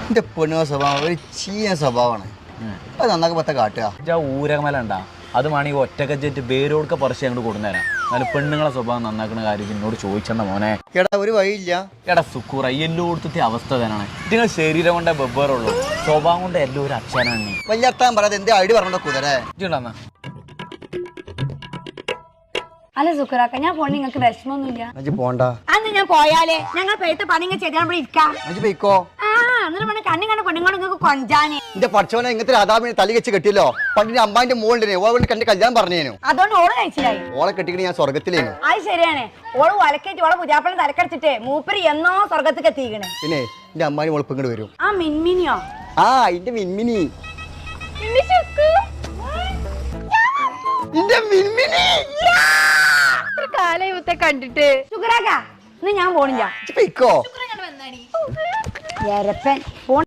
എന്റെ പെണ്ണുക സ്വഭാവം ഒരു ചീന സ്വഭാവമാണ്. അത് നന്നാക്കി പത്ത കാട്ടുക ഊരകമല ഉണ്ടാ അത് വേണമെങ്കിൽ ഒറ്റക്കച്ചിട്ട് വേരോടൊക്കെ പറിച്ച് അങ്ങോട്ട് കൊടുന്നേരാം. എന്നാലും പെണ്ണുങ്ങളെ സ്വഭാവം നന്നാക്കുന്ന കാര്യം എന്നോട് ചോദിച്ചണ്ട മോനെ. എടാ ഒരു വഴിയില്ല. എടാ സുക്കൂറ എല്ലായിടത്തെ അവസ്ഥ തന്നെയാണ്. നിങ്ങൾ ശരീരം കൊണ്ടേ വെവ്വേറുള്ളൂ, സ്വഭാവം കൊണ്ട് എല്ലാം ഒരു അച്ഛനാണ്. വലിയ അർത്ഥം പറയാതെ എന്തേ ഐഡി പറഞ്ഞോ കുതിരെ. ഇതുണ്ടാ അല്ല സുഖറാക്ക, ഞാൻ പോണ നിങ്ങൾക്ക് വിഷമൊന്നുമില്ല. അഞ്ച് പോണ്ട. അന്ന് ഞാൻ പോയാലേ ഞങ്ങൾ പേരത്തെ പണി ചെയ്താൽ ഇരിക്കാം. അഞ്ച് പോയിക്കോ. എന്നിട്ട് കണ്ണി കണ്ട പെണ്ണുങ്ങൾ നിങ്ങൾക്ക് കൊഞ്ചാന്. എന്റെ പഠിച്ചവനെ ഇങ്ങനത്തെ അതാമിനെ തലി വെച്ച് കെട്ടിയല്ലോ. പണ്ടിന്റെ അമ്മാന്റെ മോളിനെ ഓളെ കണ്ട് കല്യാണം പറഞ്ഞേനു. അതുകൊണ്ട് ഓള് കഴിച്ചില്ലായി. ഓളെ കെട്ടിക്കണ ഞാൻ സ്വർഗത്തിലേനു. അത് ശരിയാണ്. ഓള് വലക്കേറ്റ് ഓളെ പുതിയാപ്പളെ തലക്കടിച്ചിട്ട് മൂപ്പര് എന്നോ സ്വർഗത്തേക്ക് എത്തിക്കണേ. പിന്നെ എന്റെ അമ്മാനി മോളിപ്പം ഇങ്ങോട്ട് വരും. ആ മിൻമിനിയോ? ആ എന്റെ മിൻമിനി. കാലത്തെ കണ്ടിട്ട് സുഖറാക്ക ഇന്ന് ഞാൻ പോണില്ല. പോയിക്കോ. എരപ്പൻ